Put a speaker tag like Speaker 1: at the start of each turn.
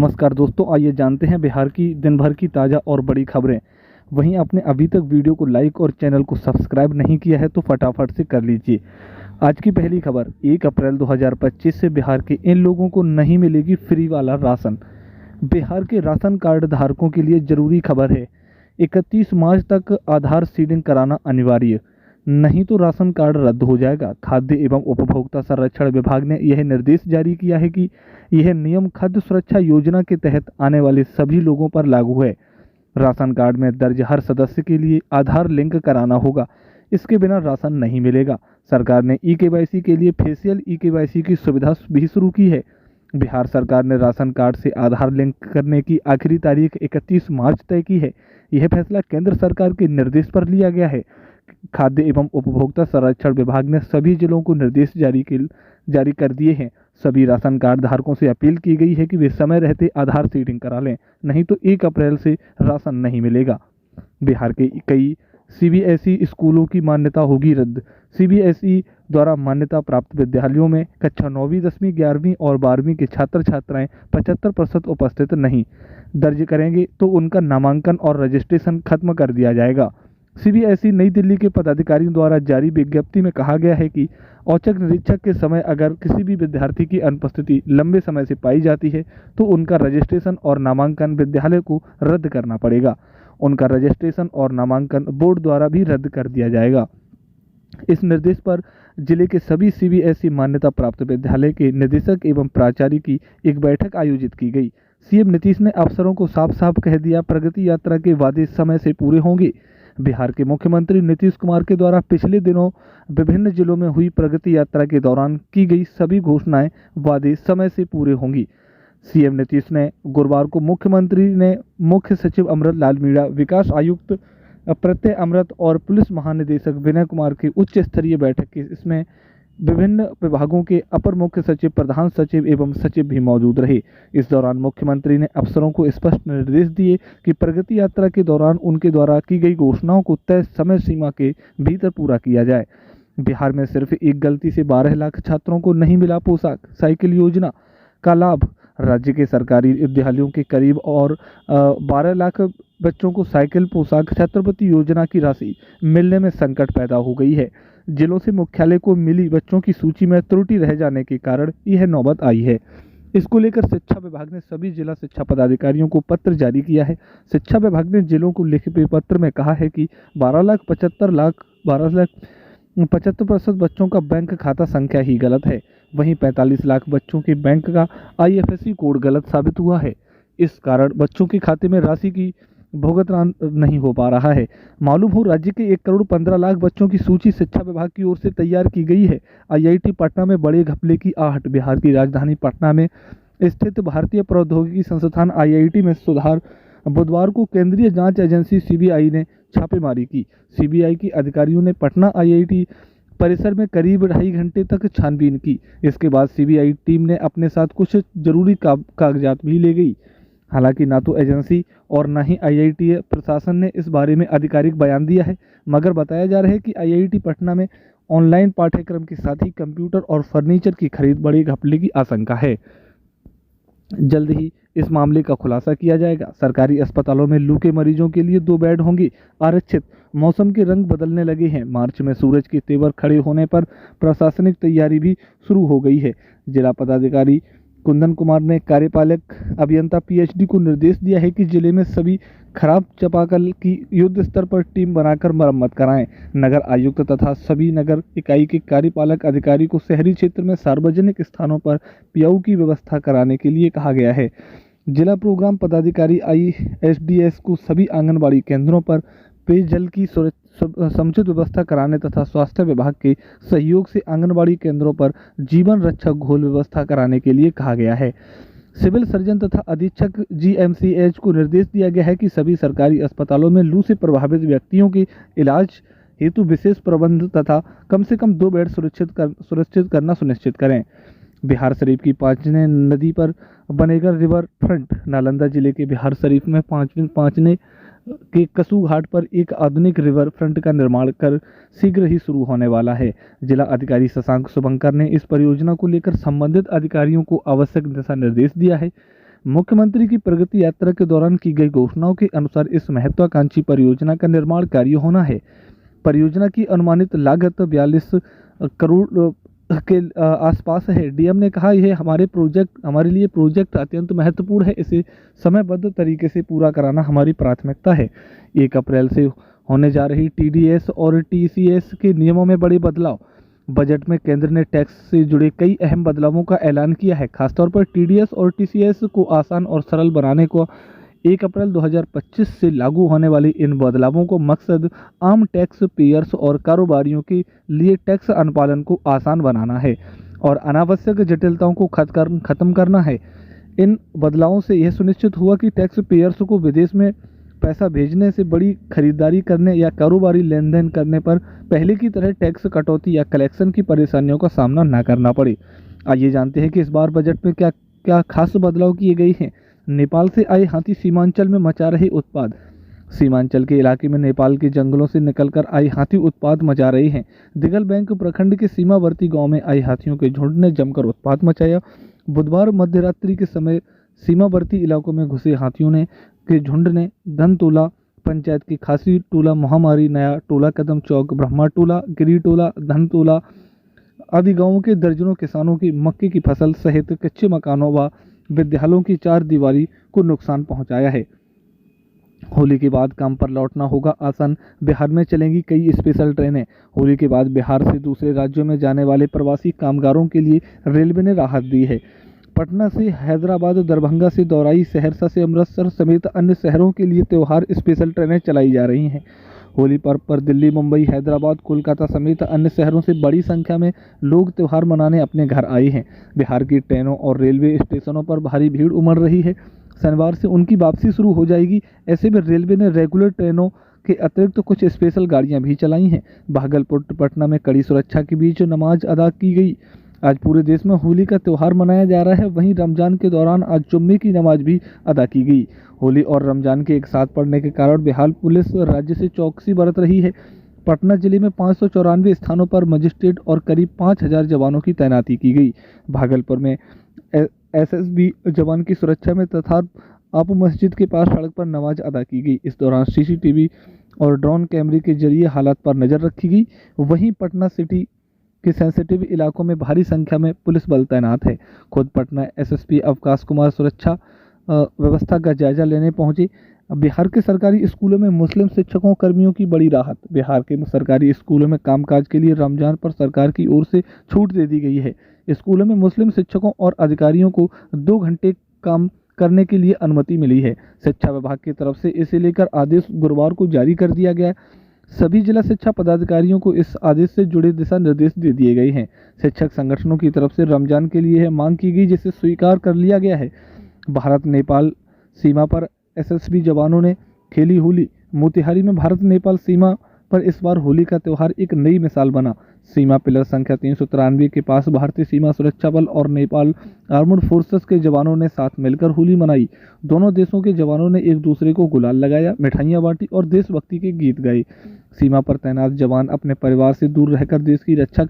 Speaker 1: नमस्कार दोस्तों, आइए जानते हैं बिहार की दिन भर की ताज़ा और बड़ी खबरें। वहीं आपने अभी तक वीडियो को लाइक और चैनल को सब्सक्राइब नहीं किया है तो फटाफट से कर लीजिए। आज की पहली खबर, 1 अप्रैल 2025 से बिहार के इन लोगों को नहीं मिलेगी फ्री वाला राशन। बिहार के राशन कार्ड धारकों के लिए जरूरी खबर है। 31 मार्च तक आधार सीडिंग कराना अनिवार्य, नहीं तो राशन कार्ड रद्द हो जाएगा। खाद्य एवं उपभोक्ता संरक्षण विभाग ने यह निर्देश जारी किया है कि यह नियम खाद्य सुरक्षा योजना के तहत आने वाले सभी लोगों पर लागू है। राशन कार्ड में दर्ज हर सदस्य के लिए आधार लिंक कराना होगा, इसके बिना राशन नहीं मिलेगा। सरकार ने ई-केवाईसी के लिए फेशियल ई-केवाईसी की सुविधा भी शुरू की है। बिहार सरकार ने राशन कार्ड से आधार लिंक करने की आखिरी तारीख 31 मार्च तय की है। यह फैसला केंद्र सरकार के निर्देश पर लिया गया है। खाद्य एवं उपभोक्ता संरक्षण विभाग ने सभी जिलों को निर्देश जारी कर दिए हैं। सभी राशन कार्ड धारकों से अपील की गई है कि वे समय रहते आधार सीडिंग करा लें, नहीं तो 1 अप्रैल से राशन नहीं मिलेगा। बिहार के कई सीबीएसई स्कूलों की मान्यता होगी रद्द। सीबीएसई द्वारा मान्यता प्राप्त विद्यालयों में कक्षा 9वीं, 10वीं, 11वीं और 12वीं के छात्र छात्राएं 75% उपस्थित नहीं दर्ज करेंगे तो उनका नामांकन और रजिस्ट्रेशन खत्म कर दिया जाएगा। सीबीएसई नई दिल्ली के पदाधिकारियों द्वारा जारी विज्ञप्ति में कहा गया है कि औचक निरीक्षक के समय अगर किसी भी विद्यार्थी की अनुपस्थिति लंबे समय से पाई जाती है तो उनका रजिस्ट्रेशन और नामांकन विद्यालय को रद्द करना पड़ेगा। उनका रजिस्ट्रेशन और नामांकन बोर्ड द्वारा भी रद्द कर दिया जाएगा। इस निर्देश पर जिले के सभी सीबीएसई मान्यता प्राप्त विद्यालय के निदेशक एवं प्राचार्य की एक बैठक आयोजित की गई। सीएम नीतीश ने अफसरों को साफ साफ कह दिया, प्रगति यात्रा के वादे समय से पूरे होंगे। बिहार के मुख्यमंत्री नीतीश कुमार के द्वारा पिछले दिनों विभिन्न जिलों में हुई प्रगति यात्रा के दौरान की गई सभी घोषणाएं वादे समय से पूरे होंगी। सीएम नीतीश ने गुरुवार को मुख्यमंत्री ने मुख्य सचिव अमृत लाल मीणा, विकास आयुक्त प्रत्यय अमृत और पुलिस महानिदेशक विनय कुमार की उच्च स्तरीय बैठक की। इसमें विभिन्न विभागों के अपर मुख्य सचिव, प्रधान सचिव एवं सचिव भी मौजूद रहे। इस दौरान मुख्यमंत्री ने अफसरों को स्पष्ट निर्देश दिए कि प्रगति यात्रा के दौरान उनके द्वारा की गई घोषणाओं को तय समय सीमा के भीतर पूरा किया जाए। बिहार में सिर्फ एक गलती से 12 लाख छात्रों को नहीं मिला पोशाक साइकिल योजना का लाभ। राज्य के सरकारी विद्यालयों के करीब और 12 लाख बच्चों को साइकिल, पोशाक, छात्रवृत्ति योजना की राशि मिलने में संकट पैदा हो गई है। जिलों से मुख्यालय को मिली बच्चों की सूची में त्रुटि रह जाने के कारण यह नौबत आई है। इसको लेकर शिक्षा विभाग ने सभी जिला शिक्षा पदाधिकारियों को पत्र जारी किया है। शिक्षा विभाग ने जिलों को लिखे पत्र में कहा है कि 12,75% बच्चों का बैंक खाता संख्या ही गलत है। वहीं 45 लाख बच्चों के बैंक का IFSC कोड गलत साबित हुआ है। इस कारण बच्चों के खाते में राशि की भुगतान नहीं हो पा रहा है। मालूम हो, राज्य के 1 करोड़ 15 लाख बच्चों की सूची शिक्षा विभाग की ओर से तैयार की गई है। IIT पटना में बड़े घपले की आहट। बिहार की राजधानी पटना में स्थित भारतीय प्रौद्योगिकी संस्थान IIT में सुधार। बुधवार को केंद्रीय जांच एजेंसी CBI ने छापेमारी की। CBI के अधिकारियों ने पटना IIT परिसर में करीब 2.5 घंटे तक छानबीन की। इसके बाद CBI टीम ने अपने साथ कुछ जरूरी कागजात भी ले गई। हालांकि ना तो एजेंसी और न ही IIT प्रशासन ने इस बारे में आधिकारिक बयान दिया है, मगर बताया जा रहा है कि IIT पटना में ऑनलाइन पाठ्यक्रम के साथ ही कंप्यूटर और फर्नीचर की खरीद बड़े घपले की आशंका है। जल्द ही इस मामले का खुलासा किया जाएगा। सरकारी अस्पतालों में लू के मरीजों के लिए 2 बेड होंगे आरक्षित। मौसम के रंग बदलने लगे हैं। मार्च में सूरज के तेवर खड़े होने पर प्रशासनिक तैयारी भी शुरू हो गई है। जिला पदाधिकारी कुंदन कुमार ने कार्यपालक अभियंता PhD को निर्देश दिया है कि जिले में सभी खराब चापाकल की युद्ध स्तर पर टीम बनाकर मरम्मत कराएं। नगर आयुक्त तथा सभी नगर इकाई के कार्यपालक अधिकारी को शहरी क्षेत्र में सार्वजनिक स्थानों पर पियाऊ की व्यवस्था कराने के लिए कहा गया है। जिला प्रोग्राम पदाधिकारी ISDS को सभी आंगनबाड़ी केंद्रों पर पेयजल की समुचित व्यवस्था कराने तथा स्वास्थ्य विभाग के सहयोग से आंगनबाड़ी केंद्रों पर जीवन रक्षक घोल व्यवस्था कराने के लिए कहा गया है। सिविल सर्जन तथा अधीक्षक GMCH को निर्देश दिया गया है कि सभी सरकारी अस्पतालों में लू से प्रभावित व्यक्तियों के इलाज हेतु विशेष प्रबंध तथा कम से कम 2 बेड सुरक्षित करना सुनिश्चित करें। बिहार शरीफ की पांचने नदी पर बनेगा रिवर फ्रंट। नालंदा जिले के बिहार शरीफ में पांचने के कसू घाट पर एक आधुनिक रिवर फ्रंट का निर्माण कर शीघ्र ही शुरू होने वाला है। जिला अधिकारी शशांक शुभंकर ने इस परियोजना को लेकर संबंधित अधिकारियों को आवश्यक दिशा निर्देश दिया है। मुख्यमंत्री की प्रगति यात्रा के दौरान की गई घोषणाओं के अनुसार इस महत्वाकांक्षी परियोजना का निर्माण कार्य होना है। परियोजना की अनुमानित लागत 42 करोड़ के आसपास है। डीएम ने कहा, यह हमारे लिए प्रोजेक्ट अत्यंत महत्वपूर्ण है। इसे समयबद्ध तरीके से पूरा कराना हमारी प्राथमिकता है। 1 अप्रैल से होने जा रही टीडीएस और टीसीएस के नियमों में बड़े बदलाव। बजट में केंद्र ने टैक्स से जुड़े कई अहम बदलावों का ऐलान किया है। खासतौर पर टीडीएस और टीसीएस को आसान और सरल बनाने को 1 अप्रैल 2025 से लागू होने वाली इन बदलावों को मकसद आम टैक्स पेयर्स और कारोबारियों के लिए टैक्स अनुपालन को आसान बनाना है और अनावश्यक जटिलताओं को खत्म करना है। इन बदलावों से यह सुनिश्चित हुआ कि टैक्स पेयर्स को विदेश में पैसा भेजने से, बड़ी खरीदारी करने या कारोबारी लेन देन करने पर पहले की तरह टैक्स कटौती या कलेक्शन की परेशानियों का सामना न करना पड़े। आइए जानते हैं कि इस बार बजट में क्या क्या खास बदलाव किए गए हैं। नेपाल से आए हाथी सीमांचल में मचा रहे उत्पात। सीमांचल के इलाके में नेपाल के जंगलों से निकलकर आए हाथी उत्पात मचा रहे हैं। दिगल बैंक प्रखंड के सीमावर्ती गांव में आए हाथियों के झुंड ने जमकर उत्पात मचाया। बुधवार मध्यरात्रि के समय सीमावर्ती इलाकों में घुसे हाथियों के झुंड ने धनतोला पंचायत की खासी टोला, महामारी, नया टोला, कदम चौक, ब्रह्मा टोला, गिरी टोला, धनतोला आदि गांवों के दर्जनों किसानों की मक्के की फसल सहित कच्चे मकानों व विद्यालयों की चार दीवारी को नुकसान पहुंचाया है। होली के बाद काम पर लौटना होगा आसान। बिहार में चलेंगी कई स्पेशल ट्रेनें। होली के बाद बिहार से दूसरे राज्यों में जाने वाले प्रवासी कामगारों के लिए रेलवे ने राहत दी है। पटना से हैदराबाद, दरभंगा से दौराई, सहरसा से अमृतसर समेत अन्य शहरों के लिए त्योहार स्पेशल ट्रेनें चलाई जा रही हैं। होली पर्व पर दिल्ली, मुंबई, हैदराबाद, कोलकाता समेत अन्य शहरों से बड़ी संख्या में लोग त्यौहार मनाने अपने घर आए हैं। बिहार की ट्रेनों और रेलवे स्टेशनों पर भारी भीड़ उमड़ रही है। शनिवार से उनकी वापसी शुरू हो जाएगी। ऐसे में रेलवे ने रेगुलर ट्रेनों के अतिरिक्त कुछ स्पेशल गाड़ियां भी चलाई हैं। भागलपुर पटना में कड़ी सुरक्षा के बीच नमाज अदा की गई। आज पूरे देश में होली का त्यौहार मनाया जा रहा है। वहीं रमजान के दौरान आज जुम्मे की नमाज भी अदा की गई। होली और रमजान के एक साथ पड़ने के कारण बिहार पुलिस राज्य से चौकसी बरत रही है। पटना जिले में 594 स्थानों पर मजिस्ट्रेट और करीब 5000 जवानों की तैनाती की गई। भागलपुर में एसएसबी जवान की सुरक्षा में तथा आप मस्जिद के पास सड़क पर नमाज अदा की गई। इस दौरान सीसीटीवी और ड्रोन कैमरे के जरिए हालात पर नजर रखी गई। वहीं पटना सिटी के सेंसिटिव इलाकों में भारी संख्या में पुलिस बल तैनात है। खुद पटना एसएसपी अवकाश कुमार सुरक्षा व्यवस्था का जायजा लेने पहुंचे। बिहार के सरकारी स्कूलों में मुस्लिम शिक्षकों कर्मियों की बड़ी राहत। बिहार के सरकारी स्कूलों में कामकाज के लिए रमजान पर सरकार की ओर से छूट दे दी गई है। स्कूलों में मुस्लिम शिक्षकों और अधिकारियों को 2 घंटे काम करने के लिए अनुमति मिली है। शिक्षा विभाग की तरफ से इसे लेकर आदेश गुरुवार को जारी कर दिया गया। सभी जिला शिक्षा पदाधिकारियों को इस आदेश से जुड़े दिशा निर्देश दे दिए गए हैं। शिक्षक संगठनों की तरफ से रमजान के लिए यह मांग की गई, जिसे स्वीकार कर लिया गया है। भारत नेपाल सीमा पर एसएसबी जवानों ने खेली होली। मोतिहारी में भारत नेपाल सीमा पर इस बार होली का त्यौहार एक नई मिसाल बना। सीमा पिलर संख्या 393 के पास भारतीय सीमा सुरक्षा बल और नेपाल आर्मड फोर्सेस के जवानों ने साथ मिलकर होली मनाई। दोनों देशों के जवानों ने एक दूसरे को गुलाल लगाया, मिठाइयाँ बांटी और देशभक्ति के गीत गाए। सीमा पर तैनात जवान अपने परिवार से दूर रहकर देश की रक्षा